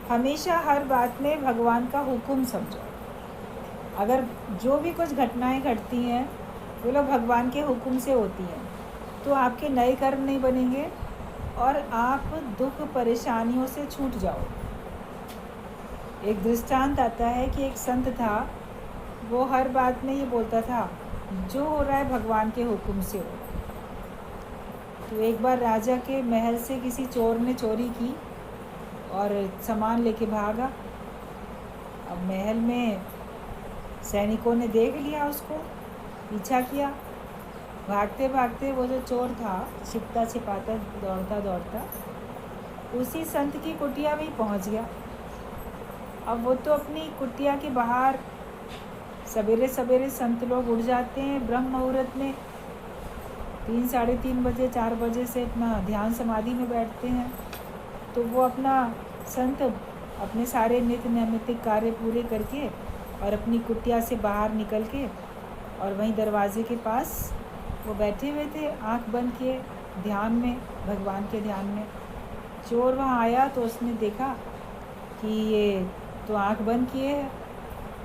हमेशा हर बात में भगवान का हुक्म समझो। अगर जो भी कुछ घटनाएं घटती हैं वो लोग भगवान के हुक्म से होती हैं, तो आपके नए कर्म नहीं बनेंगे और आप दुख परेशानियों से छूट जाओ। एक दृष्टांत आता है कि एक संत था, वो हर बात में ये बोलता था जो हो रहा है भगवान के हुक्म से हो। तो एक बार राजा के महल से किसी चोर ने चोरी की और सामान लेके भागा। अब महल में सैनिकों ने देख लिया, उसको पीछा किया। भागते भागते वो जो चोर था छिपता छिपाता दौड़ता दौड़ता उसी संत की कुटिया में ही पहुंच गया। अब वो तो अपनी कुटिया के बाहर सवेरे सवेरे संत लोग उठ जाते हैं ब्रह्म मुहूर्त में, 3 साढ़े 3 बजे 4 बजे से अपना ध्यान समाधि में बैठते हैं। तो वो अपना संत अपने सारे नित्य नैमित्तिक कार्य पूरे करके और अपनी कुटिया से बाहर निकल के और वहीं दरवाजे के पास वो बैठे हुए थे आंख बंद किए ध्यान में, भगवान के ध्यान में। चोर वहाँ आया तो उसने देखा कि ये तो आंख बंद किए है,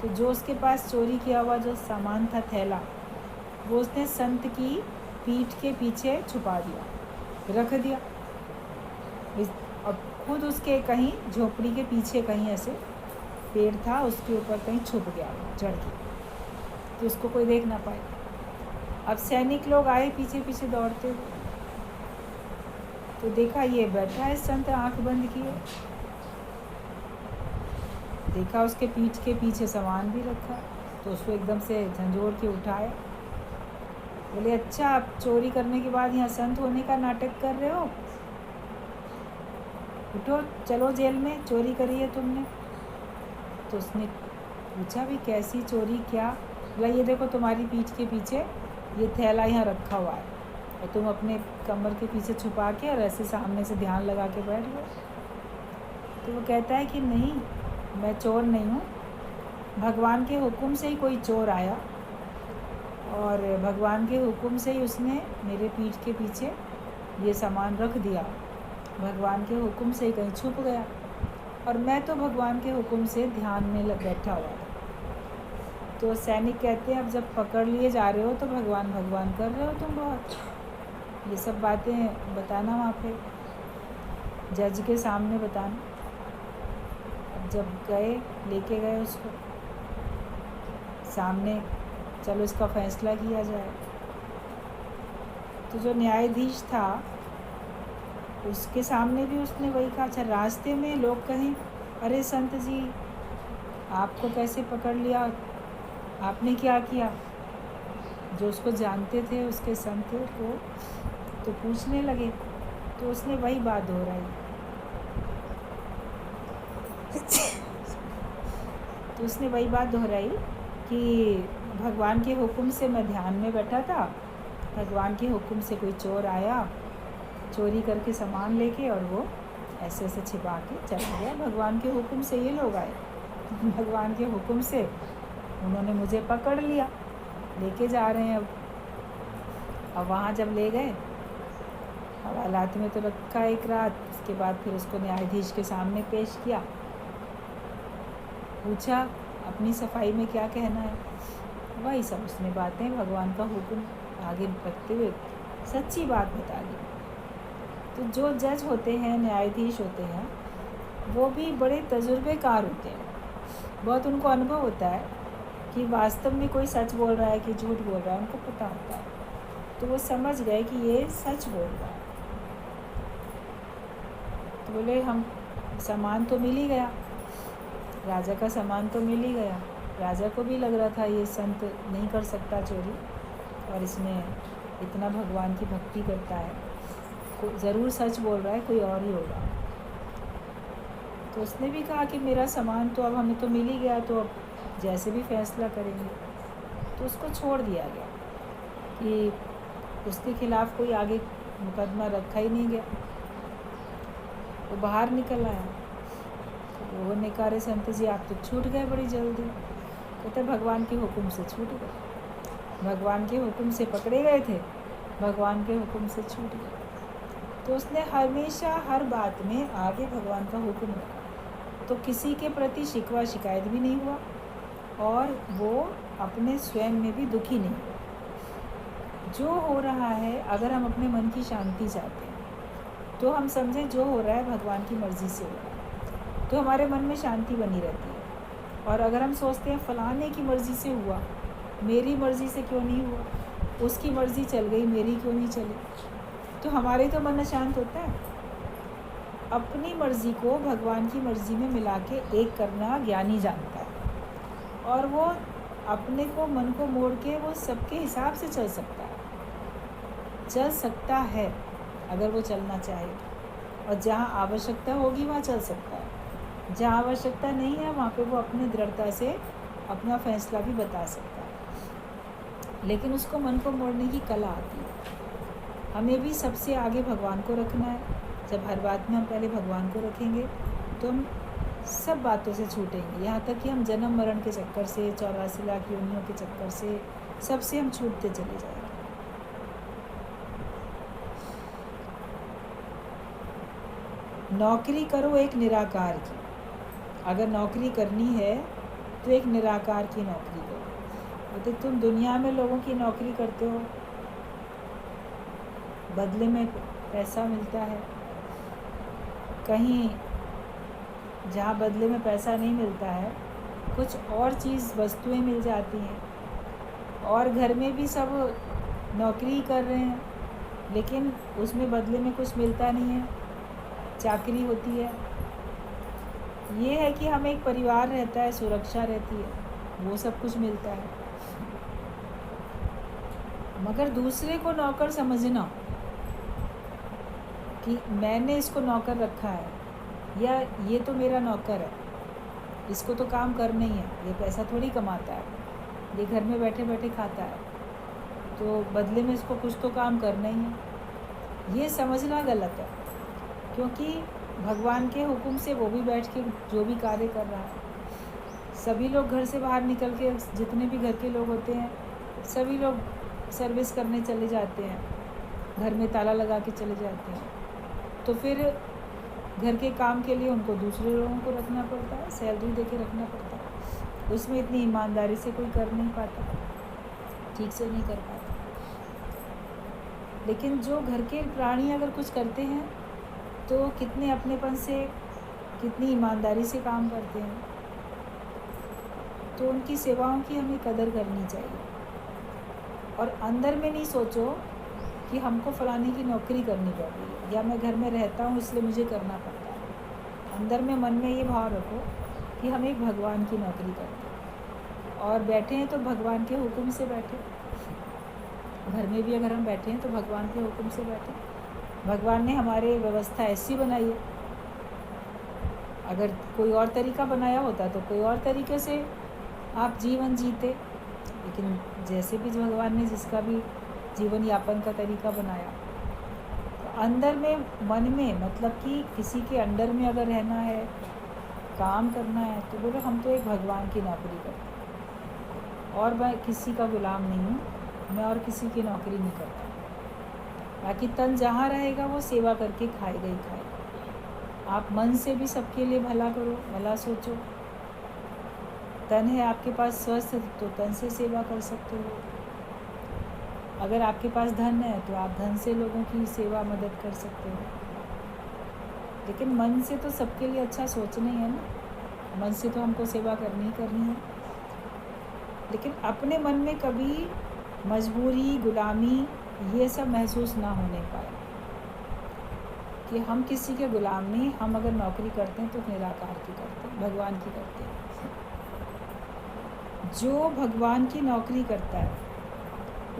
तो जो उसके पास चोरी किया हुआ जो सामान था थैला, वो उसने संत की पीठ के पीछे छुपा दिया, रख दिया। अब खुद उसके कहीं झोपड़ी के पीछे कहीं ऐसे पेड़ था उसके ऊपर कहीं छुप गया चढ़ के, तो उसको कोई देख ना पाए। अब सैनिक लोग आए पीछे पीछे दौड़ते हुए, तो देखा ये बैठा है संत आंख बंद किए, देखा उसके पीठ के पीछे सामान भी रखा, तो उसको एकदम से झंझोड़ के उठाया। बोले अच्छा, आप चोरी करने के बाद यहाँ संत होने का नाटक कर रहे हो, उठो चलो जेल में, चोरी करी है तुमने। तो उसने पूछा भी कैसी चोरी, क्या? बोला ये देखो तुम्हारी पीठ के पीछे ये थैला यहाँ रखा हुआ है और तुम अपने कमर के पीछे छुपा के और ऐसे सामने से ध्यान लगा के बैठ गए। तो वो कहता है कि नहीं, मैं चोर नहीं हूँ, भगवान के हुक्म से ही कोई चोर आया और भगवान के हुक्म से ही उसने मेरे पीठ के पीछे ये सामान रख दिया, भगवान के हुक्म से ही कहीं छुप गया और मैं तो भगवान के हुक्म से ध्यान में बैठा हुआ था। तो सैनिक कहते हैं अब जब पकड़ लिए जा रहे हो तो भगवान भगवान कर रहे हो तुम बहुत, ये सब बातें बताना वहाँ पे जज के सामने बताना। अब जब गए लेके गए उसको सामने, चलो इसका फैसला किया जाए। तो जो न्यायाधीश था उसके सामने भी उसने वही कहा। अच्छा, रास्ते में लोग कहें अरे संत जी आपको कैसे पकड़ लिया, आपने क्या किया? जो उसको जानते थे उसके संत को तो पूछने लगे, तो उसने वही बात दोहराई। तो उसने वही बात दोहराई कि भगवान के हुक्म से मैं ध्यान में बैठा था, भगवान के हुक्म से कोई चोर आया चोरी करके सामान लेके और वो ऐसे ऐसे छिपा के चला गया। भगवान के हुक्म से ये लोग आए, भगवान के हुक्म से उन्होंने मुझे पकड़ लिया, लेके जा रहे हैं। अब वहाँ जब ले गए हवालात में तो रखा एक रात, उसके बाद फिर उसको न्यायाधीश के सामने पेश किया, पूछा अपनी सफाई में क्या कहना है। वही सब उसने बातें भगवान का हुक्म आगे रखते हुए सच्ची बात बता दी। तो जो जज होते हैं, न्यायाधीश होते हैं, वो भी बड़े तजुर्बेकार होते हैं, बहुत उनको अनुभव होता है कि वास्तव में कोई सच बोल रहा है कि झूठ बोल रहा है, उनको पता होता है। तो वो समझ गए कि ये सच बोल रहा है। तो बोले हम सामान तो मिल ही गया, राजा का सामान तो मिल ही गया। राजा को भी लग रहा था ये संत नहीं कर सकता चोरी और इसमें इतना भगवान की भक्ति करता है, ज़रूर सच बोल रहा है, कोई और ही होगा। तो उसने भी कहा कि मेरा सामान तो अब हमें तो मिल ही गया, तो अब जैसे भी फैसला करेंगे। तो उसको छोड़ दिया गया कि उसके खिलाफ़ कोई आगे मुकदमा रखा ही नहीं गया। वो बाहर निकल आया, तो लोगों ने कहा अरे संत जी आप तो छूट गए बड़ी जल्दी। कहते भगवान के हुक्म से छूट गए, भगवान के हुक्म से पकड़े गए थे, भगवान के हुक्म से छूट गए। तो उसने हमेशा हर बात में आगे भगवान का हुक्म रखा। तो किसी के प्रति शिकवा शिकायत भी नहीं हुआ और वो अपने स्वयं में भी दुखी नहीं हुआ। जो हो रहा है, अगर हम अपने मन की शांति चाहते हैं तो हम समझें जो हो रहा है भगवान की मर्ज़ी से हो रहा है, तो हमारे मन में शांति बनी रहती है। और अगर हम सोचते हैं फलाने की मर्ज़ी से हुआ, मेरी मर्ज़ी से क्यों नहीं हुआ, उसकी मर्ज़ी चल गई, मेरी क्यों नहीं चली, तो हमारे तो मन अशांत होता है। अपनी मर्ज़ी को भगवान की मर्ज़ी में मिला के एक करना ज्ञानी जानता है और वो अपने को मन को मोड़ के वो सबके हिसाब से चल सकता है अगर वो चलना चाहे। और जहाँ आवश्यकता होगी वहाँ चल सकता है, जहाँ आवश्यकता नहीं है वहाँ पे वो अपनी दृढ़ता से अपना फैसला भी बता सकता है। लेकिन उसको मन को मोड़ने की कला आती है। हमें भी सबसे आगे भगवान को रखना है। जब हर बात में हम पहले भगवान को रखेंगे तो हम सब बातों से छूटेंगे, यहाँ तक कि हम जन्म मरण के चक्कर से, 84 लाख योनियों के चक्कर से, सबसे हम छूटते चले जाएंगे। नौकरी करो एक निराकार की। अगर नौकरी करनी है तो एक निराकार की नौकरी करो। तो तुम दुनिया में लोगों की नौकरी करते हो, बदले में पैसा मिलता है। कहीं जहाँ बदले में पैसा नहीं मिलता है, कुछ और चीज़ वस्तुएं मिल जाती हैं। और घर में भी सब नौकरी कर रहे हैं लेकिन उसमें बदले में कुछ मिलता नहीं है, चाकरी होती है। ये है कि हमें एक परिवार रहता है, सुरक्षा रहती है, वो सब कुछ मिलता है। मगर दूसरे को नौकर समझना कि मैंने इसको नौकर रखा है या ये तो मेरा नौकर है, इसको तो काम करना ही है, ये पैसा थोड़ी कमाता है, ये घर में बैठे बैठे खाता है, तो बदले में इसको कुछ तो काम करना ही है। ये समझना गलत है, क्योंकि भगवान के हुक्म से वो भी बैठ के जो भी कार्य कर रहा है। सभी लोग घर से बाहर निकल के, जितने भी घर के लोग होते हैं सभी लोग सर्विस करने चले जाते हैं, घर में ताला लगा के चले जाते हैं। तो फिर घर के काम के लिए उनको दूसरे लोगों को रखना पड़ता है, सैलरी दे के रखना पड़ता है। उसमें इतनी ईमानदारी से कोई कर नहीं पाता, ठीक से नहीं कर पाता। लेकिन जो घर के प्राणी अगर कुछ करते हैं तो कितने अपनेपन से, कितनी ईमानदारी से काम करते हैं, तो उनकी सेवाओं की हमें कदर करनी चाहिए। और अंदर में नहीं सोचो कि हमको फलाने की नौकरी करनी पड़ रही है या मैं घर में रहता हूँ इसलिए मुझे करना पड़ता है। अंदर में मन में ये भाव रखो कि हम एक भगवान की नौकरी करते हैं और बैठे हैं तो भगवान के हुक्म से बैठे। घर में भी अगर हम बैठे हैं तो भगवान के हुक्म से बैठे। भगवान ने हमारे व्यवस्था ऐसी बनाई है, अगर कोई और तरीका बनाया होता तो कोई और तरीके से आप जीवन जीते। लेकिन जैसे भी भगवान ने जिसका भी जीवन यापन का तरीका बनाया, तो अंदर में, मन में, मतलब कि किसी के अंडर में अगर रहना है, काम करना है, तो बोलो हम तो एक भगवान की नौकरी करते हैं और मैं किसी का गुलाम नहीं हूँ, मैं और किसी की नौकरी नहीं करता। बाकी तन जहाँ रहेगा वो सेवा करके खाएगा ही खाएगा। आप मन से भी सबके लिए भला करो, भला सोचो। तन है आपके पास स्वस्थ तो तन से सेवा कर सकते हो। अगर आपके पास धन है तो आप धन से लोगों की सेवा मदद कर सकते हो। लेकिन मन से तो सबके लिए अच्छा सोचना ही है ना, मन से तो हमको सेवा करनी ही करनी है। लेकिन अपने मन में कभी मजबूरी, गुलामी ये सब महसूस ना होने पाए कि हम किसी के गुलाम नहीं। हम अगर नौकरी करते हैं तो निराकार की करते हैं, भगवान की करते हैं। जो भगवान की नौकरी करता है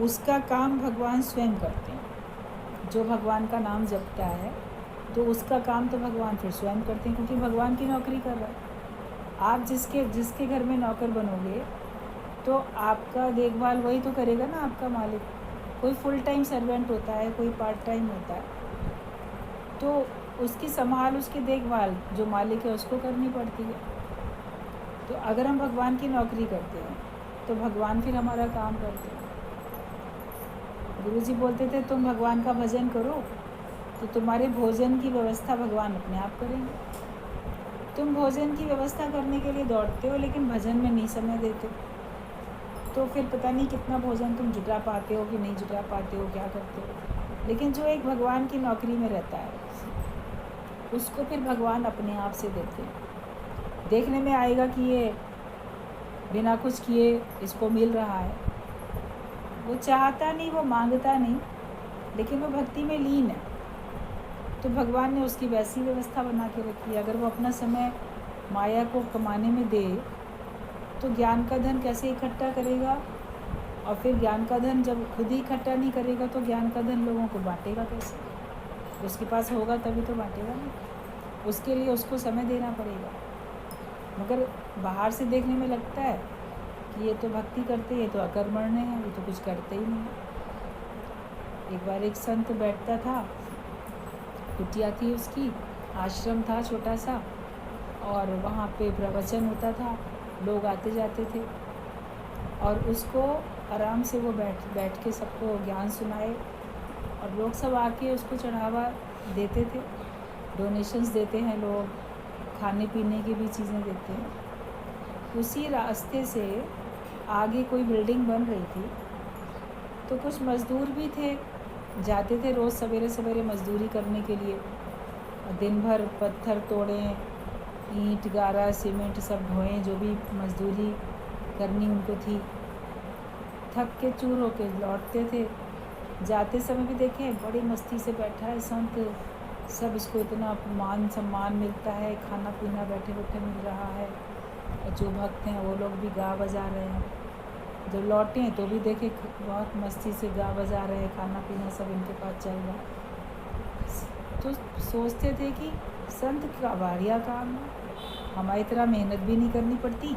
उसका काम भगवान स्वयं करते हैं। जो भगवान का नाम जपता है तो उसका काम तो भगवान फिर स्वयं करते हैं, क्योंकि भगवान की नौकरी कर रहा है। आप जिसके घर में नौकर बनोगे तो आपका देखभाल वही तो करेगा ना, आपका मालिक। कोई फुल टाइम सर्वेंट होता है, कोई पार्ट टाइम होता है, तो उसकी संभाल, उसकी देखभाल जो मालिक है उसको करनी पड़ती है। तो अगर हम भगवान की नौकरी करते हैं तो भगवान फिर हमारा काम करते हैं। गुरुजी बोलते थे तुम भगवान का भजन करो तो तुम्हारे भोजन की व्यवस्था भगवान अपने आप करेंगे। तुम भोजन की व्यवस्था करने के लिए दौड़ते हो लेकिन भजन में नहीं समय देते, तो फिर पता नहीं कितना भोजन तुम जुटा पाते हो कि नहीं जुटा पाते हो, क्या करते हो। लेकिन जो एक भगवान की नौकरी में रहता है उसको फिर भगवान अपने आप से देते हैं। देखने में आएगा कि ये बिना कुछ किए इसको मिल रहा है, वो चाहता नहीं, वो मांगता नहीं, लेकिन वो भक्ति में लीन है, तो भगवान ने उसकी वैसी व्यवस्था बना के रखी है। अगर वो अपना समय माया को कमाने में दे तो ज्ञान का धन कैसे इकट्ठा करेगा, और फिर ज्ञान का धन जब खुद ही इकट्ठा नहीं करेगा तो ज्ञान का धन लोगों को बांटेगा कैसे? उसके पास होगा तभी तो बांटेगा ना, उसके लिए उसको समय देना पड़ेगा। मगर बाहर से देखने में लगता है कि ये तो भक्ति करते, ये तो अकर्मण्य है, ये तो कुछ करते ही नहीं। एक बार एक संत बैठता था, कुटिया थी उसकी, आश्रम था छोटा सा, और वहाँ पे प्रवचन होता था, लोग आते जाते थे, और उसको आराम से वो बैठ के सबको ज्ञान सुनाए, और लोग सब आके उसको चढ़ावा देते थे, डोनेशंस देते हैं लोग, खाने पीने की भी चीज़ें देते हैं। उसी रास्ते से आगे कोई बिल्डिंग बन रही थी, तो कुछ मज़दूर भी थे, जाते थे रोज़ सवेरे सवेरे मज़दूरी करने के लिए, दिन भर पत्थर तोड़ें, ईंट गारा सीमेंट सब ढोएं, जो भी मज़दूरी करनी उनको थी, थक के चूर होके लौटते थे। जाते समय भी देखें बड़ी मस्ती से बैठा है संत, सब इसको इतना मान सम्मान मिलता है, खाना पीना बैठे बैठे मिल रहा है, और जो भक्त हैं वो लोग भी गा बजा रहे हैं। जब लौटे हैं तो भी देखे बहुत मस्ती से गा बजा रहे हैं, खाना पीना सब इनके पास चल रहा है। तो सोचते थे कि संत का बढ़िया काम है, हमारी तरह मेहनत भी नहीं करनी पड़ती,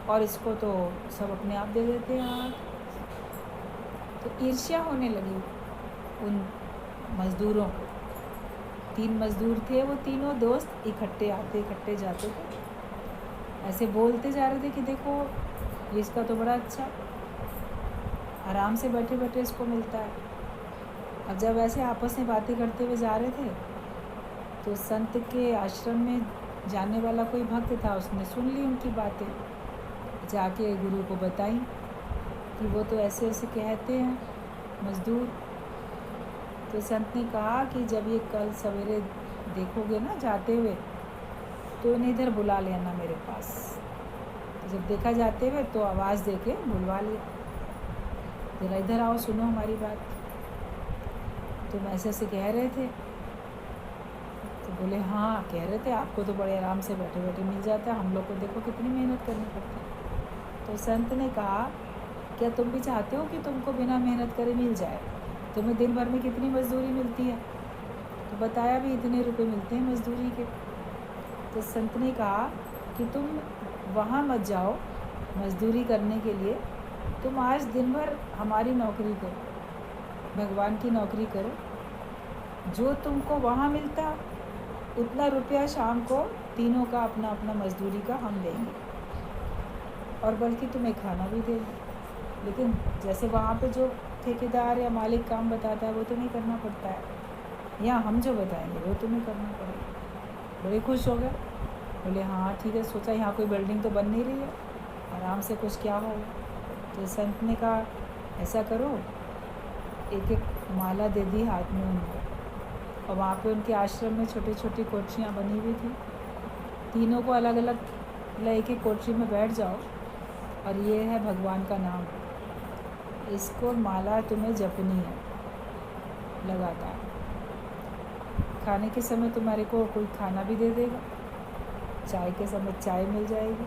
और इसको तो सब अपने आप दे देते हैं। तो ईर्ष्या होने लगी उन मज़दूरों को। 3 मज़दूर थे, वो तीनों दोस्त इकट्ठे आते इकट्ठे जाते थे, ऐसे बोलते जा रहे थे कि देखो ये इसका तो बड़ा अच्छा, आराम से बैठे बैठे इसको मिलता है। अब जब ऐसे आपस में बातें करते हुए जा रहे थे तो संत के आश्रम में जाने वाला कोई भक्त था, उसने सुन ली उनकी बातें, जाके गुरु को बताई कि वो तो ऐसे ऐसे कहते हैं मज़दूर। तो संत ने कहा कि जब ये कल सवेरे देखोगे ना जाते हुए, तो इन्हें इधर बुला लेना मेरे पास। तो जब देखा जाते हुए तो आवाज़ दे के बुलवा लिया, ज़रा इधर आओ, सुनो हमारी बात, तुम ऐसे ऐसे कह रहे थे। तो बोले हाँ कह रहे थे, आपको तो बड़े आराम से बैठे बैठे मिल जाता है, हम लोग को देखो कितनी मेहनत करनी पड़ती है। तो संत ने कहा क्या तुम भी चाहते हो कि तुमको बिना मेहनत करे मिल जाए? तुम्हें दिन भर में कितनी मज़दूरी मिलती है? तो बताया भी इतने रुपए मिलते हैं मज़दूरी के। तो संत ने कहा कि तुम वहाँ मत जाओ मज़दूरी करने के लिए, तुम आज दिन भर हमारी नौकरी करो, भगवान की नौकरी करो, जो तुमको वहाँ मिलता उतना रुपया शाम को तीनों का अपना अपना मज़दूरी का हम देंगे, और बल्कि तुम्हें खाना भी देंगे। लेकिन जैसे वहाँ पे जो ठेकेदार या मालिक काम बताता है वो तुम्हें करना पड़ता है, या हम जो बताएंगे वो तुम्हें करना पड़ेगा। बड़े खुश हो गए, बोले हाँ ठीक है, सोचा यहाँ कोई बिल्डिंग तो बन नहीं रही है, आराम से कुछ क्या होगा। तो संत ने कहा ऐसा करो, एक एक माला दे दी हाथ में उनको, और वहाँ पे उनके आश्रम में छोटी छोटी कोठरियाँ बनी हुई थी, तीनों को अलग अलग एक एक कोठरी में बैठ जाओ, और ये है भगवान का नाम, इसको माला तुम्हें जपनी है लगातार। खाने के समय तुम्हारे को कोई खाना भी दे देगा, चाय के समय चाय मिल जाएगी,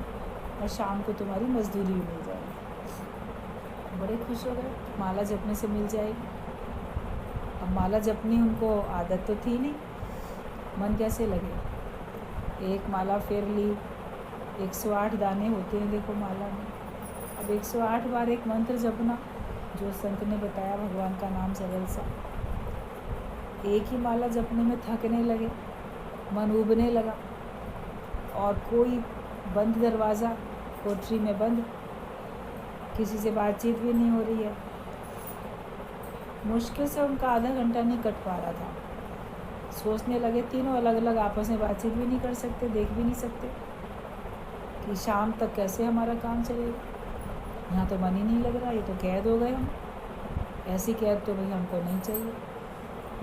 और शाम को तुम्हारी मज़दूरी भी मिल जाएगी। बड़े खुश हो गए, माला जपने से मिल जाएगी। अब माला जपनी उनको आदत तो थी नहीं, मन कैसे लगे। एक माला फेर ली, 108 दाने होते हैं देखो माला में। अब 108 बार एक मंत्र जपना, जो संत ने बताया भगवान का नाम सरल सा। एक ही माला जपने में थकने लगे, मन उबने लगा, और कोई बंद दरवाज़ा कोठरी में बंद, किसी से बातचीत भी नहीं हो रही है। मुश्किल से उनका आधा घंटा नहीं कट पा रहा था। सोचने लगे, तीनों अलग अलग आपस में बातचीत भी नहीं कर सकते, देख भी नहीं सकते कि शाम तक कैसे हमारा काम चलेगा। यहाँ तो मन ही नहीं लग रहा, ये तो कैद हो गए हम। ऐसी कैद तो भाई हमको नहीं चाहिए।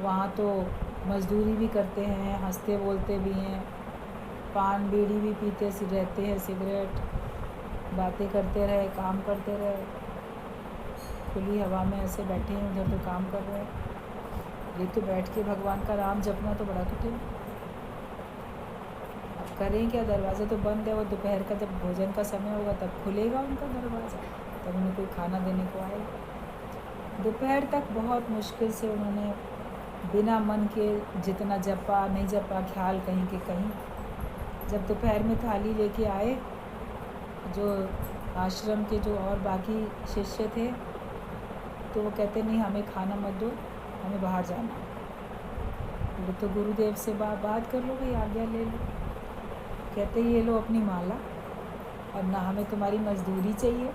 वहाँ तो मजदूरी भी करते हैं, हंसते बोलते भी हैं, पान बीड़ी भी पीते रहते हैं, सिगरेट, बातें करते रहे, काम करते रहे, खुली हवा में ऐसे बैठे हैं, उधर तो काम कर रहे हैं। ये तो बैठ के भगवान का नाम जपना तो बड़ा कठिन। अब करें क्या, दरवाज़ा तो बंद है। वो दोपहर का जब भोजन का समय होगा तब खुलेगा उनका दरवाज़ा, तब उन्हें कोई खाना देने को आएगा। दोपहर तक बहुत मुश्किल से उन्होंने बिना मन के जितना जपा नहीं जपा, ख्याल कहीं के कहीं। जब दोपहर में थाली लेके आए, जो आश्रम के जो और बाकी शिष्य थे, तो वो कहते नहीं हमें खाना मत दो, हमें बाहर जाना है। बोले तो गुरुदेव से बात कर लो भाई, आज्ञा ले लो। कहते ये लो अपनी माला, और ना हमें तुम्हारी मजदूरी चाहिए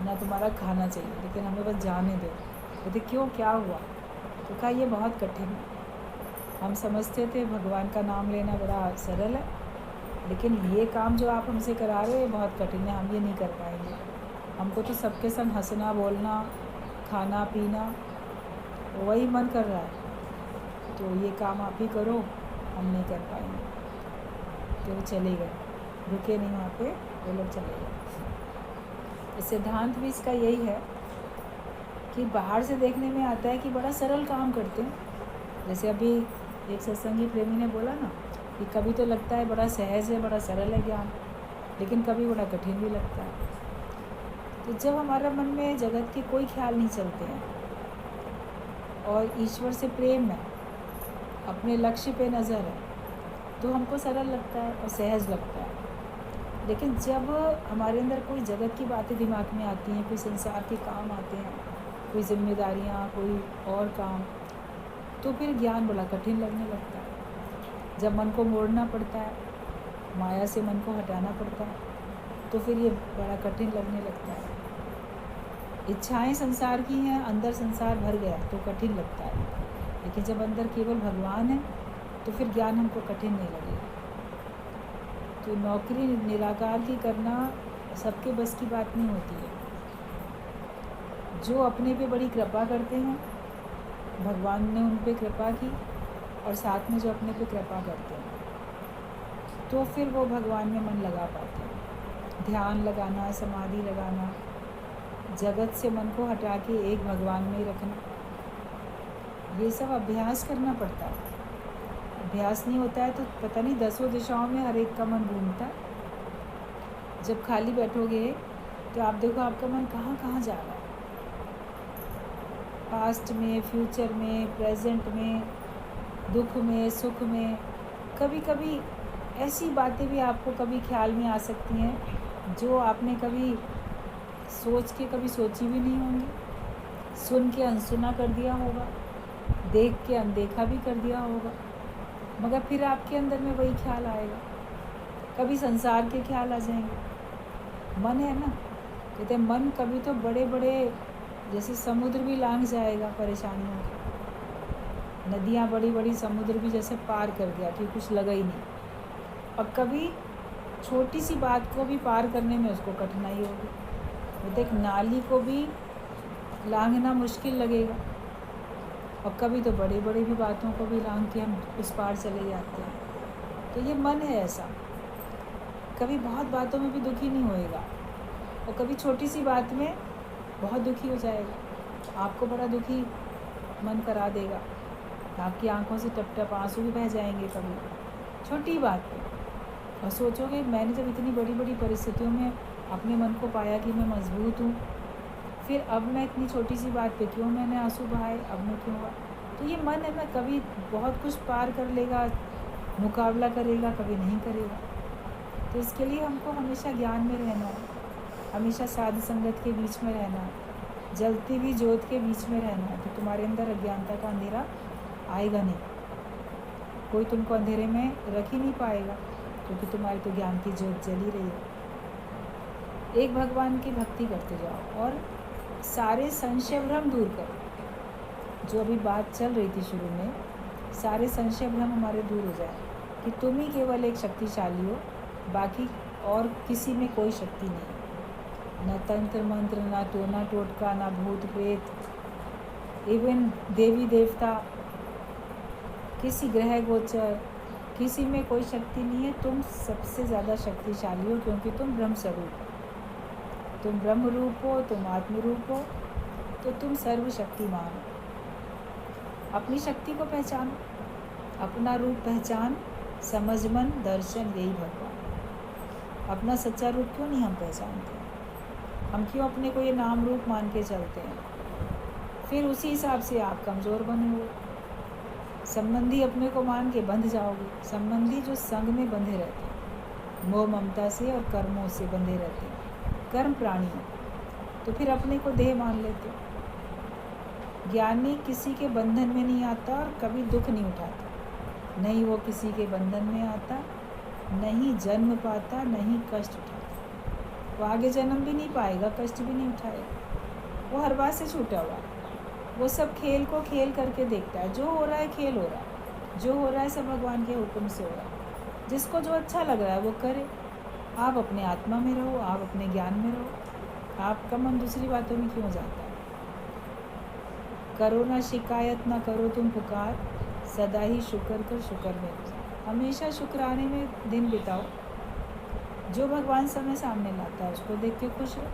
ना तुम्हारा खाना चाहिए, लेकिन हमें बस जाने दो। कहते क्यों, क्या हुआ? तो कहा ये बहुत कठिन है। हम समझते थे भगवान का नाम लेना बड़ा सरल है, लेकिन ये काम जो आप हमसे करा रहे हो ये बहुत कठिन है, हम ये नहीं कर पाएंगे। हमको तो सबके संग हंसना बोलना, खाना पीना, वही मन कर रहा है, तो ये काम आप ही करो, हम नहीं कर पाएंगे। तो वो चले गए, रुके नहीं वहाँ पे, वो लोग चले गए। सिद्धांत भी इसका यही है कि बाहर से देखने में आता है कि बड़ा सरल काम करते हैं। जैसे अभी एक सत्संगी प्रेमी ने बोला ना कि कभी तो लगता है बड़ा सहज है, बड़ा सरल है ज्ञान, लेकिन कभी बड़ा कठिन भी लगता है। तो जब हमारा मन में जगत के कोई ख्याल नहीं चलते हैं और ईश्वर से प्रेम है, अपने लक्ष्य पे नज़र है, तो हमको सरल लगता है और सहज लगता है। लेकिन जब हमारे अंदर कोई जगत की बातें दिमाग में आती हैं, कोई संसार के काम आते हैं, कोई जिम्मेदारियाँ, कोई और काम, तो फिर ज्ञान बड़ा कठिन लगने लगता है। जब मन को मोड़ना पड़ता है, माया से मन को हटाना पड़ता है, तो फिर ये बड़ा कठिन लगने लगता है। इच्छाएं संसार की हैं, अंदर संसार भर गया तो कठिन लगता है, लेकिन जब अंदर केवल भगवान है तो फिर ज्ञान हमको कठिन नहीं लगेगा। तो नौकरी निराकार की करना सबके बस की बात नहीं होती है। जो अपने पे बड़ी कृपा करते हैं, भगवान ने उन पे कृपा की, और साथ में जो अपने पे कृपा करते हैं, तो फिर वो भगवान में मन लगा पाते हैं। ध्यान लगाना, समाधि लगाना, जगत से मन को हटा के एक भगवान में ही रखना, ये सब अभ्यास करना पड़ता है। अभ्यास नहीं होता है तो पता नहीं दसों दिशाओं में हर एक का मन घूमता है। जब खाली बैठोगे तो आप देखो आपका मन कहाँ कहाँ जा रहा है, पास्ट में, फ्यूचर में, प्रेजेंट में, दुख में, सुख में। कभी कभी ऐसी बातें भी आपको कभी ख्याल में आ सकती हैं जो आपने कभी सोच के कभी सोची भी नहीं होंगी, सुन के अनसुना कर दिया होगा, देख के अनदेखा भी कर दिया होगा, मगर फिर आपके अंदर में वही ख्याल आएगा। कभी संसार के ख्याल आ जाएंगे। मन है ना, कहते हैं मन कभी तो बड़े बड़े जैसे समुद्र भी लांघ जाएगा परेशानियों के, नदियाँ बड़ी बड़ी समुद्र भी जैसे पार कर गया कि कुछ लगा ही नहीं। और कभी छोटी सी बात को भी पार करने में उसको कठिनाई होगी, तो एक नाली को भी लांघना मुश्किल लगेगा, और कभी तो बड़ी बड़ी भी बातों को भी लांघ के हम उस पार चले जाते हैं। तो ये मन है ऐसा, कभी बहुत बातों में भी दुखी नहीं होएगा, और कभी छोटी सी बात में बहुत दुखी हो जाएगा, आपको बड़ा दुखी मन करा देगा, आपकी आंखों से टप टप आंसू भी बह जाएंगे कभी छोटी बात पे। और सोचोगे मैंने जब इतनी बड़ी बड़ी परिस्थितियों में अपने मन को पाया कि मैं मजबूत हूँ, फिर अब मैं इतनी छोटी सी बात पे क्यों मैंने आंसू बहाए, अब मैं क्यों हुआ। तो ये मन है ना, कभी बहुत कुछ पार कर लेगा, मुकाबला करेगा, कभी नहीं करेगा। तो इसके लिए हमको हमेशा ज्ञान में रहना है, हमेशा साध संगत के बीच में रहना है, जलती हुई ज्योत के बीच में रहना है। तो तुम्हारे अंदर अज्ञानता का अंधेरा आएगा नहीं, कोई तुमको अंधेरे में रख ही नहीं पाएगा, क्योंकि तुम्हारी तो ज्ञान की ज्योत जली रही है। एक भगवान की भक्ति करते जाओ और सारे संशय भ्रम दूर करो। जो अभी बात चल रही थी शुरू में सारे संशय भ्रम हमारे दूर हो जाए कि तुम ही केवल एक शक्तिशाली हो, बाकी और किसी में कोई शक्ति नहीं। न तंत्र मंत्र, ना टोना टोटका, ना भूत प्रेत, इवन देवी देवता, किसी ग्रह गोचर, किसी में कोई शक्ति नहीं है। तुम सबसे ज़्यादा शक्तिशाली हो, क्योंकि तुम ब्रह्म स्वरूप हो, तुम ब्रह्म रूप हो, तुम आत्म रूप हो, तो तुम सर्वशक्तिमान हो। अपनी शक्ति को पहचानो, अपना रूप पहचान, समझ मन दर्शन, यही भगवान। अपना सच्चा रूप क्यों नहीं हम पहचानते? हम क्यों अपने को ये नाम रूप मान के चलते हैं? फिर उसी हिसाब से आप कमज़ोर बने हुए। संबंधी अपने को मान के बंध जाओगे। संबंधी जो संग में बंधे रहते हैं, मोह ममता से और कर्मों से बंधे रहते हैं, कर्म प्राणी हैं, तो फिर अपने को देह मान लेते हैं। ज्ञानी किसी के बंधन में नहीं आता और कभी दुख नहीं उठाता, नहीं वो किसी के बंधन में आता, नहीं जन्म पाता, नहीं कष्ट उठाता। वो आगे जन्म भी नहीं पाएगा, कष्ट भी नहीं उठाएगा। वो हर बात से छूटा हुआ, वो सब खेल को खेल करके देखता है। जो हो रहा है खेल हो रहा है, जो हो रहा है सब भगवान के हुक्म से हो रहा है। जिसको जो अच्छा लग रहा है वो करे। आप अपने आत्मा में रहो, आप अपने ज्ञान में रहो। आपका मन दूसरी बातों में क्यों जाता है? करो ना शिकायत, ना करो तुम पुकार, सदा ही शुक्र कर शुक्र में गुजार। हमेशा शुक्राने में दिन बिताओ। जो भगवान समय सामने लाता है उसको देख के खुश रहो।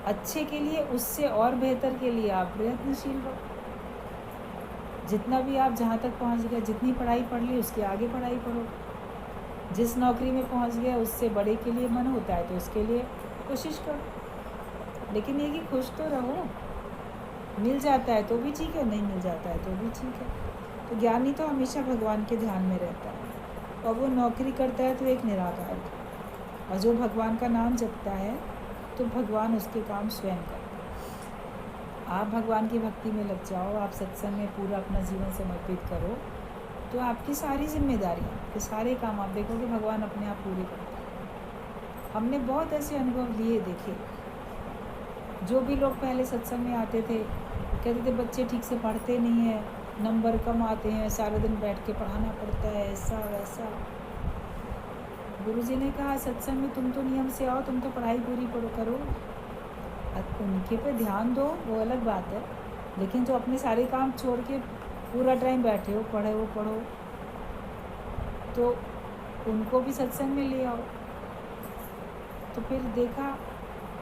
अच्छे के लिए, उससे और बेहतर के लिए आप प्रयत्नशील रहो। जितना भी आप जहाँ तक पहुँच गए, जितनी पढ़ाई पढ़ ली उसके आगे पढ़ाई पढ़ो। जिस नौकरी में पहुँच गया उससे बड़े के लिए मन होता है तो उसके लिए कोशिश करो। लेकिन ये कि खुश तो रहो। मिल जाता है तो भी ठीक है, नहीं मिल जाता है तो भी ठीक है। तो ज्ञानी तो हमेशा भगवान के ध्यान में रहता है, और वो नौकरी करता है तो एक निराकार है। और जो भगवान का नाम जपता है तो भगवान उसके काम स्वयं करते हैं। आप भगवान की भक्ति में लग जाओ, आप सत्संग में पूरा अपना जीवन समर्पित करो, तो आपकी सारी जिम्मेदारियाँ, आपके सारे काम आप देखोगे भगवान अपने आप पूरे करते हैं। हमने बहुत ऐसे अनुभव लिए, देखे। जो भी लोग पहले सत्संग में आते थे कहते थे बच्चे ठीक से पढ़ते नहीं हैं, नंबर कम आते हैं, सारा दिन बैठ के पढ़ाना पड़ता है, ऐसा वैसा। गुरुजी ने कहा सत्संग में तुम तो नियम से आओ, तुम तो पढ़ाई पूरी करो। उनके पे ध्यान दो, वो अलग बात है, लेकिन जो अपने सारे काम छोड़ के पूरा टाइम बैठे हो, पढ़ो, तो उनको भी सत्संग में ले आओ। तो फिर देखा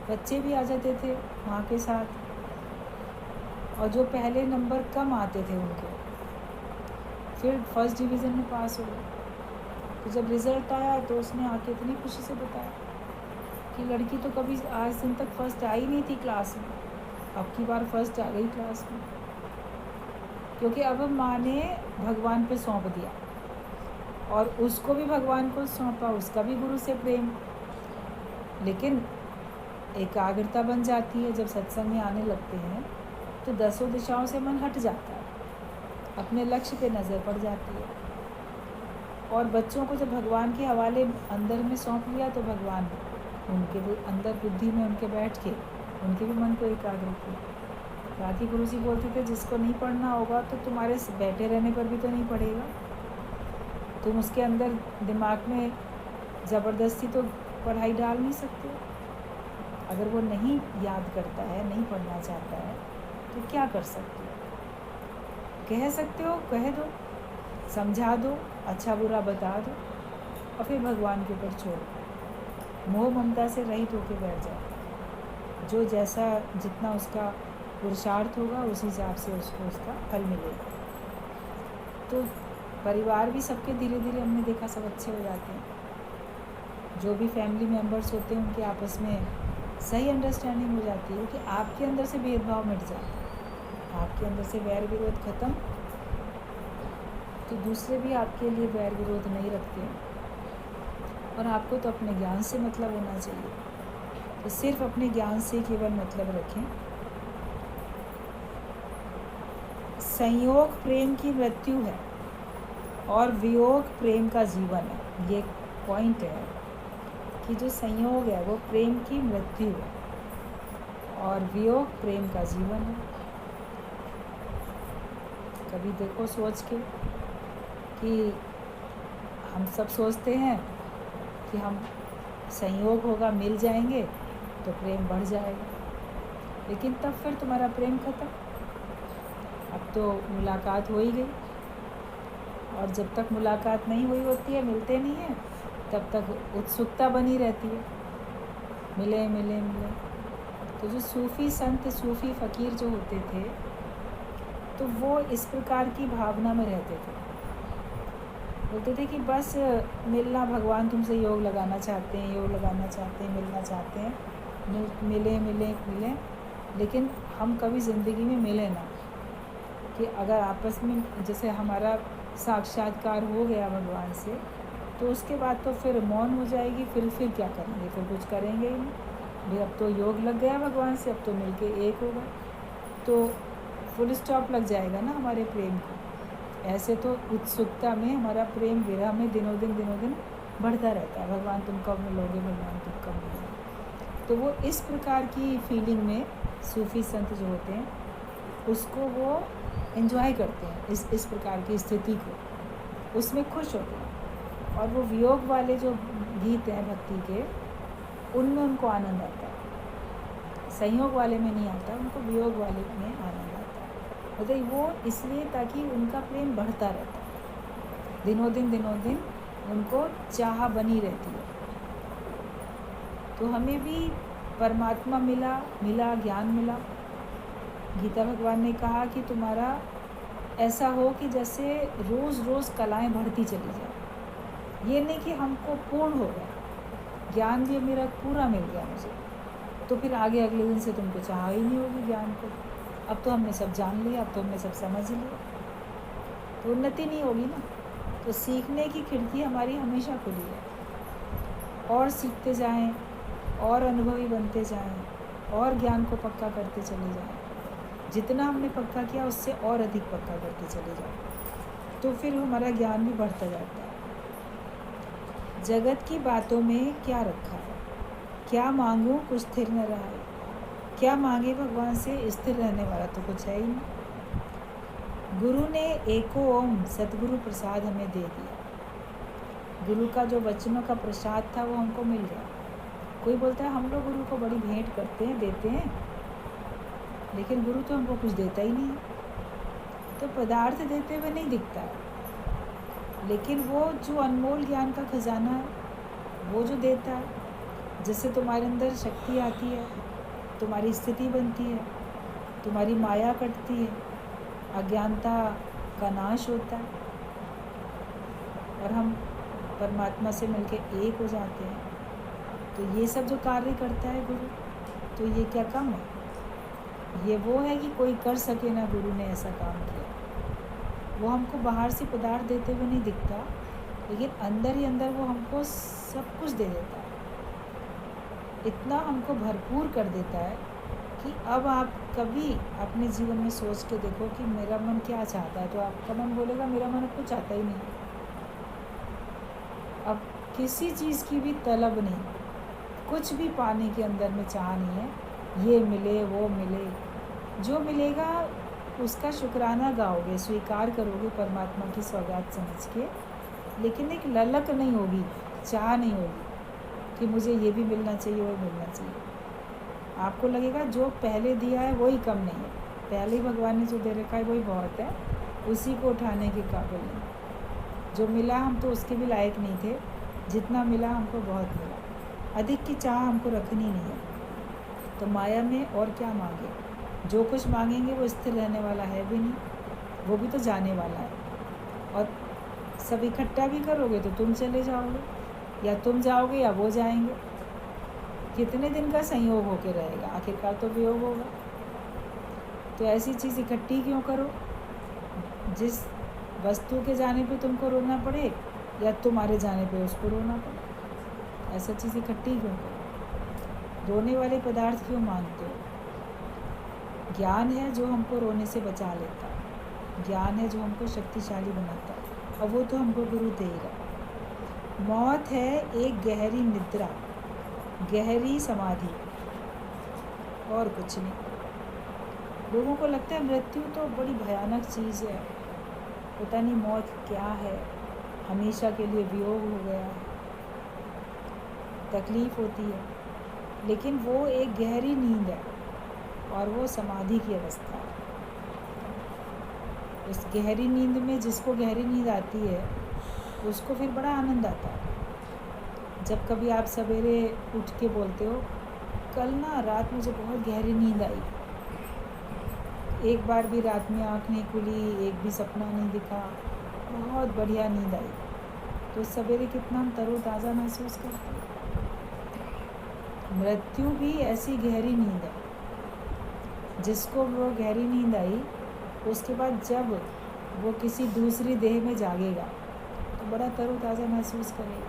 बच्चे भी आ जाते थे माँ के साथ, और जो पहले नंबर कम आते थे उनके फिर फर्स्ट डिवीज़न में पास हो गए। तो जब रिज़ल्ट आया तो उसने आके इतनी खुशी से बताया कि लड़की तो कभी आज दिन तक फर्स्ट आई नहीं थी क्लास में, अब की बार फर्स्ट आ गई क्लास में। क्योंकि अब माँ ने भगवान पे सौंप दिया, और उसको भी भगवान को सौंपा, उसका भी गुरु से प्रेम। लेकिन एकाग्रता बन जाती है जब सत्संग में आने लगते हैं, तो दसों दिशाओं से मन हट जाता है, अपने लक्ष्य पे नज़र पड़ जाती है। और बच्चों को जब भगवान के हवाले अंदर में सौंप लिया तो भगवान उनके अंदर बुद्धि में उनके बैठ के उनके भी मन को एकाग्र किया। बाकी गुरुजी बोलते थे जिसको नहीं पढ़ना होगा तो तुम्हारे बैठे रहने पर भी तो नहीं पढ़ेगा, तुम उसके अंदर दिमाग में ज़बरदस्ती तो पढ़ाई डाल नहीं सकते। अगर वो नहीं याद करता है, नहीं पढ़ना चाहता है, तो क्या कर सकते हो? कह सकते हो, कह दो, समझा दो, अच्छा बुरा बता दो, और फिर भगवान के ऊपर छोड़ दो। मोह ममता से रहित होकर बैठ जाओ। जो जैसा जितना उसका पुरुषार्थ होगा उस हिसाब से उसको उसका फल मिलेगा। तो परिवार भी सबके धीरे धीरे हमने देखा सब अच्छे हो जाते हैं। जो भी फैमिली मेम्बर्स होते हैं उनके आपस में सही अंडरस्टैंडिंग हो जाती है कि आपके अंदर से भेदभाव मिट जाता है, आपके अंदर से वैर विरोध ख़त्म, तो दूसरे भी आपके लिए वैर विरोध नहीं रखते हैं। और आपको तो अपने ज्ञान से मतलब होना चाहिए, तो सिर्फ अपने ज्ञान से केवल मतलब रखें। संयोग प्रेम की मृत्यु है और वियोग प्रेम का जीवन है। ये पॉइंट है कि जो संयोग है वो प्रेम की मृत्यु है और वियोग प्रेम का जीवन है। कभी देखो सोच के कि हम सब सोचते हैं कि हम संयोग होगा, मिल जाएंगे तो प्रेम बढ़ जाएगा, लेकिन तब फिर तुम्हारा प्रेम खत्म। अब तो मुलाकात हो ही गई, और जब तक मुलाकात नहीं हुई होती है, मिलते नहीं हैं, तब तक उत्सुकता बनी रहती है, मिले मिले मिले। तो जो सूफ़ी संत, सूफ़ी फ़कीर जो होते थे, तो वो इस प्रकार की भावना में रहते थे। बोलते थे कि बस मिलना, भगवान तुमसे योग लगाना चाहते हैं, योग लगाना चाहते हैं, मिलना चाहते हैं, मिले मिले मिले, लेकिन हम कभी ज़िंदगी में मिले ना। कि अगर आपस में जैसे हमारा साक्षात्कार हो गया भगवान से, तो उसके बाद तो फिर मौन हो जाएगी, फिर क्या करेंगे, फिर कुछ करेंगे ही नहीं भाई। अब तो योग लग गया भगवान से, अब तो मिलके एक होगा, तो फुल स्टॉप लग जाएगा ना हमारे प्रेम को। ऐसे तो उत्सुकता में हमारा प्रेम विरह में दिनों दिन बढ़ता रहता है, भगवान तुम कब मिलोगे, भगवान तुम कब मिलोगे। तो वो इस प्रकार की फीलिंग में सूफ़ी संत जो होते हैं, उसको वो एंजॉय करते हैं, इस प्रकार की स्थिति को, उसमें खुश होते हैं। और वो वियोग वाले जो गीत हैं भक्ति के, उनमें उनको आनंद आता है, संयोग वाले में नहीं आता, उनको वियोग वाले में आनंद आता है। मतलब वो इसलिए ताकि उनका प्रेम बढ़ता रहता है, दिनों दिन उनको चाह बनी रहती है। तो हमें भी परमात्मा मिला ज्ञान मिला। गीता भगवान ने कहा कि तुम्हारा ऐसा हो कि जैसे रोज़ कलाएं बढ़ती चली जाए। ये नहीं कि हमको पूर्ण हो गया, ज्ञान भी मेरा पूरा मिल गया मुझे, तो फिर आगे अगले दिन से तुमको चाह ही नहीं होगी ज्ञान को। अब तो हमने सब जान लिया, अब तो हमने सब समझ लिया, तो उन्नति नहीं होगी ना। तो सीखने की खिड़की हमारी हमेशा खुली है, और सीखते जाएं, और अनुभवी बनते जाएं, और ज्ञान को पक्का करते चले जाएं। जितना हमने पक्का किया उससे और अधिक पक्का करते चले जाएं, तो फिर हमारा ज्ञान भी बढ़ता जाता है। जगत की बातों में क्या रखा है, क्या मांगूं कुछ स्थिर न रहा है। क्या मांगे भगवान से, स्थिर रहने वाला तो कुछ है ही नहीं। गुरु ने एको ओम सतगुरु प्रसाद हमें दे दिया। गुरु का जो वचनों का प्रसाद था वो हमको मिल गया। कोई बोलता है हम लोग गुरु को बड़ी भेंट करते हैं, देते हैं, लेकिन गुरु तो हमको कुछ देता ही नहीं है। तो पदार्थ देते हुए नहीं दिखता है, लेकिन वो जो अनमोल ज्ञान का खजाना है, वो जो देता है, जिससे तुम्हारे अंदर शक्ति आती है, तुम्हारी स्थिति बनती है, तुम्हारी माया कटती है, अज्ञानता का नाश होता है, और हम परमात्मा से मिलके एक हो जाते हैं। तो ये सब जो कार्य करता है गुरु, तो ये क्या कम है? ये वो है कि कोई कर सके ना, गुरु ने ऐसा काम किया। वो हमको बाहर से पदार्थ देते हुए नहीं दिखता, लेकिन अंदर ही अंदर वो हमको सब कुछ दे देता है। इतना हमको भरपूर कर देता है कि अब आप कभी अपने जीवन में सोच के देखो कि मेरा मन क्या चाहता है, तो आपका मन बोलेगा मेरा मन कुछ चाहता ही नहीं। अब किसी चीज़ की भी तलब नहीं, कुछ भी पाने के अंदर में चाह नहीं है, ये मिले वो मिले, जो मिलेगा उसका शुक्राना गाओगे, स्वीकार करोगे परमात्मा की सौगात समझ के, लेकिन एक ललक नहीं होगी, चाह नहीं होगी कि मुझे ये भी मिलना चाहिए वो मिलना चाहिए। आपको लगेगा जो पहले दिया है वही कम नहीं है, पहले ही भगवान ने जो दे रखा है वही बहुत है, उसी को उठाने के काबिल नहीं। जो मिला हम तो उसके भी लायक नहीं थे, जितना मिला हमको बहुत मिला, अधिक की चाह हमको रखनी नहीं है। तो माया में और क्या मांगे, जो कुछ मांगेंगे वो स्थिर रहने वाला है भी नहीं, वो भी तो जाने वाला है। और सब इकट्ठा भी करोगे तो तुम चले जाओगे, या तुम जाओगे या वो जाएंगे। कितने दिन का संयोग होके रहेगा, आखिरकार तो वियोग होगा। तो ऐसी चीज़ इकट्ठी क्यों करो जिस वस्तु के जाने पे तुमको रोना पड़े, या तुम्हारे जाने पे उसको रोना पड़े। ऐसा चीज़ इकट्ठी क्यों करो, रोने वाले पदार्थ क्यों मांगते हो? ज्ञान है जो हमको रोने से बचा लेता है, ज्ञान है जो हमको शक्तिशाली बनाता है, और वो तो हमको गुरु दे ही रहा। मौत है एक गहरी निद्रा, गहरी समाधि, और कुछ नहीं। लोगों को लगता है मृत्यु तो बड़ी भयानक चीज़ है, पता नहीं मौत क्या है, हमेशा के लिए वियोग हो गया है, तकलीफ़ होती है, लेकिन वो एक गहरी नींद है और वो समाधि की अवस्था है। उस गहरी नींद में जिसको गहरी नींद आती है उसको फिर बड़ा आनंद आता है। जब कभी आप सवेरे उठ के बोलते हो, कल ना रात मुझे बहुत गहरी नींद आई, एक बार भी रात में आँख नहीं खुली, एक भी सपना नहीं दिखा, बहुत बढ़िया नींद आई, तो सवेरे कितना हम तरोताज़ा महसूस करते हैं। मृत्यु भी ऐसी गहरी नींद है। जिसको वो गहरी नींद आई, उसके बाद जब वो किसी दूसरी देह में जागेगा तो बड़ा तरोताज़ा महसूस करेगा।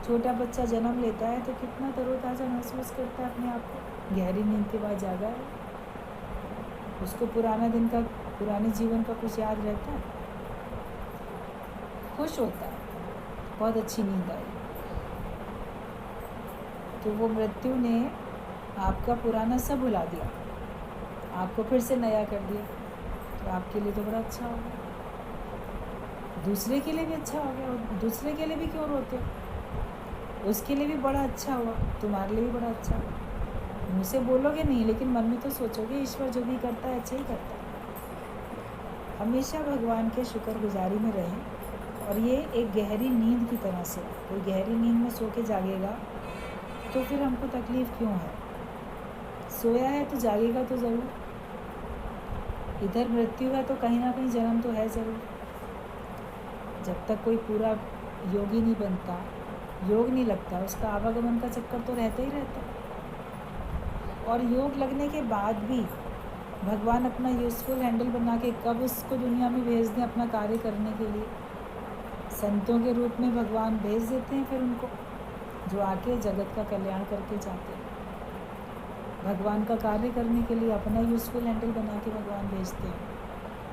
छोटा बच्चा जन्म लेता है तो कितना तरोताज़ा महसूस करता है अपने आप को, गहरी नींद के बाद जागा है। उसको पुराने जीवन का कुछ याद रहता है, खुश होता है, बहुत अच्छी नींद आई। तो वो मृत्यु ने आपका पुराना सब भुला दिया, आपको फिर से नया कर दिया, तो आपके लिए तो बड़ा अच्छा हो गया, दूसरे के लिए भी अच्छा हो गया। और दूसरे के लिए भी क्यों रोते हो, उसके लिए भी बड़ा अच्छा हुआ, तुम्हारे लिए भी बड़ा अच्छा हुआ। मुझसे बोलोगे नहीं, लेकिन मन में तो सोचोगे ईश्वर जो भी करता है अच्छा ही करता है। हमेशा भगवान के शुक्रगुजारी में रहें। और ये एक गहरी नींद की तरह से, कोई गहरी नींद में सो के जागेगा तो फिर हमको तकलीफ़ क्यों है, सोया है तो जागेगा तो ज़रूर। इधर मृत्यु है तो कहीं ना कहीं जन्म तो है ज़रूर। जब तक कोई पूरा योगी नहीं बनता, योग नहीं लगता, उसका आवागमन का चक्कर तो रहता ही रहता। और योग लगने के बाद भी भगवान अपना यूज़फुल हैंडल बना के कब उसको दुनिया में भेज दें अपना कार्य करने के लिए, संतों के रूप में भगवान भेज देते हैं फिर उनको, जो आके जगत का कल्याण करके जाते हैं। भगवान का कार्य करने के लिए अपना यूज़फुल हैंडल बना के भगवान भेजते हैं।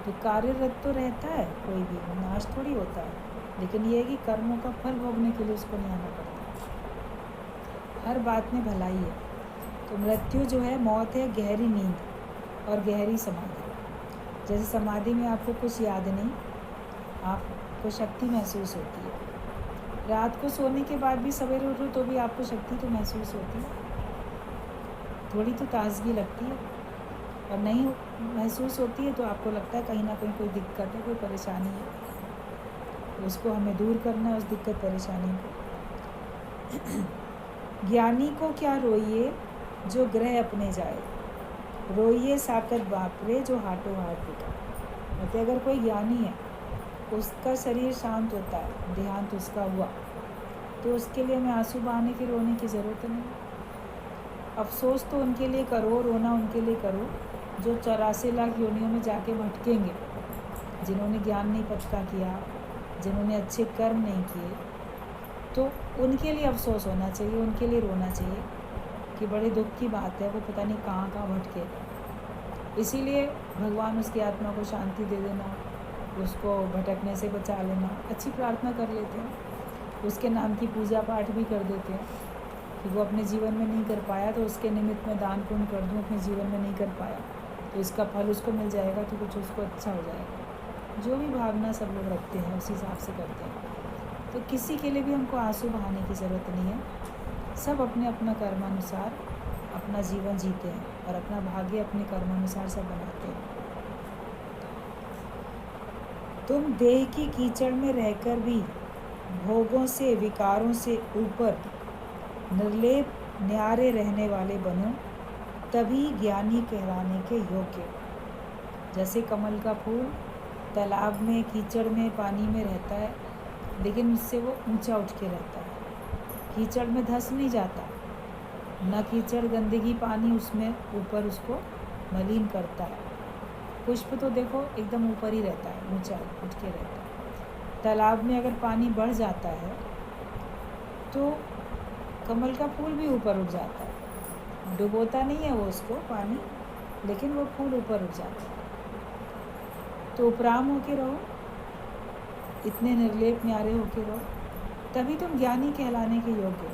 तो कार्यरत तो रहता है, कोई भी नाश थोड़ी होता है, लेकिन ये है कि कर्मों का फल भोगने के लिए उसको नहीं आना पड़ता। हर बात में भलाई है। तो मृत्यु जो है, मौत है गहरी नींद और गहरी समाधि। जैसे समाधि में आपको कुछ याद नहीं, आपको शक्ति महसूस होती है। रात को सोने के बाद भी सवेरे उठो तो भी आपको शक्ति तो महसूस होती है, थोड़ी तो ताजगी लगती है। और नहीं महसूस होती है तो आपको लगता है कहीं ना कहीं कोई दिक्कत है, कोई परेशानी है, उसको हमें दूर करना है, उस दिक्कत परेशानी को। ज्ञानी को क्या रोइए जो ग्रह अपने जाए, रोइए साकर बापरे जो हाथों हाथ बिका। मतलब अगर कोई ज्ञानी है, उसका शरीर शांत होता है, देहांत उसका हुआ, तो उसके लिए हमें आंसू बहाने की रोने की ज़रूरत नहीं। अफसोस तो उनके लिए करो, रोना उनके लिए करो जो 84 लाख योनियों में जाके भटकेंगे, जिन्होंने ज्ञान नहीं पक्का किया, जिन्होंने अच्छे कर्म नहीं किए, तो उनके लिए अफसोस होना चाहिए, उनके लिए रोना चाहिए कि बड़े दुख की बात है, वो पता नहीं कहाँ कहाँ भटकेगा। इसीलिए भगवान उसकी आत्मा को शांति दे देना, उसको भटकने से बचा लेना, अच्छी प्रार्थना कर लेते हैं, उसके नाम की पूजा पाठ भी कर देते हैं कि वो अपने जीवन में नहीं कर पाया तो उसके निमित्त में दान पुण्य कर दूँ, अपने जीवन में नहीं कर पाया तो इसका फल उसको मिल जाएगा, तो कुछ उसको अच्छा हो जाएगा। जो भी भावना सब लोग रखते हैं उसी हिसाब से करते हैं। तो किसी के लिए भी हमको आंसू बहाने की ज़रूरत नहीं है। सब अपने अपना कर्मानुसार अपना जीवन जीते हैं और अपना भाग्य अपने कर्मानुसार सब बनाते हैं। तुम देह की कीचड़ में रहकर भी भोगों से, विकारों से ऊपर निर्लेप न्यारे रहने वाले बनो, तभी ज्ञानी कहलाने के योग्य। जैसे कमल का फूल तालाब में, कीचड़ में, पानी में रहता है, लेकिन उससे वो ऊंचा उठ के रहता है, कीचड़ में धंस नहीं जाता, न कीचड़ गंदगी पानी उसमें ऊपर उसको मलिन करता है। पुष्प तो देखो एकदम ऊपर ही रहता है, ऊंचा उठ के रहता है। तालाब में अगर पानी बढ़ जाता है तो कमल का फूल भी ऊपर उठ जाता है, डुबोता नहीं है वो उसको पानी, लेकिन वो फूल ऊपर उठ जाता है। तो उपराम होके रहो, इतने निर्लेप न्यारे होके रहो, तभी तुम ज्ञानी कहलाने के योग्य हो।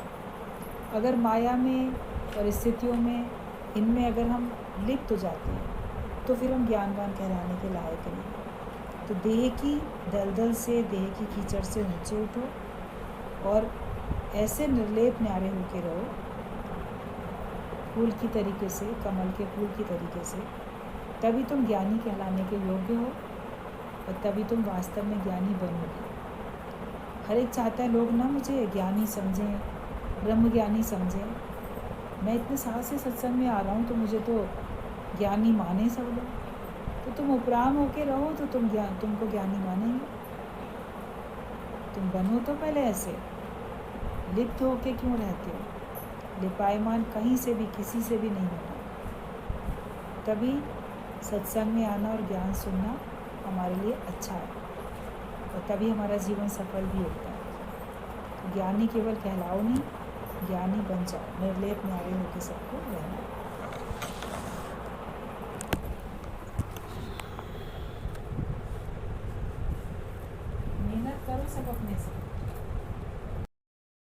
अगर माया में, परिस्थितियों में, इनमें अगर हम लिप्त हो जाते हैं तो फिर हम ज्ञानवान कहलाने के लायक नहीं। तो देह की दलदल से, देह की कीचड़ से ऊंचे उठो और ऐसे निर्लेप न्यारे होके रहो, फूल की तरीके से, कमल के फूल की तरीके से। तभी तुम ज्ञानी कहलाने के योग्य हो और तभी तुम वास्तव में ज्ञानी बनोगे। हर एक चाहता है लोग ना मुझे ज्ञानी समझें, ब्रह्म ज्ञानी समझें। मैं इतने साल से सत्संग में आ रहा हूँ तो मुझे तो ज्ञानी माने सब लोग। तो तुम उपराम होके रहो तो तुमको ज्ञानी मानेंगे। तुम बनो तो पहले ऐसे, लिप्त होके क्यों रहते हो? लिपायमान कहीं से भी, किसी से भी नहीं होना। तभी सत्संग में आना और ज्ञान सुनना हमारे लिए अच्छा है और तभी हमारा जीवन सफल भी होता है। तो ज्ञानी केवल कहलाओ नहीं, ज्ञानी बन जाओ, निर्लेप न्यारे होकर सबको रहना। मेहनत करो सब अपने से।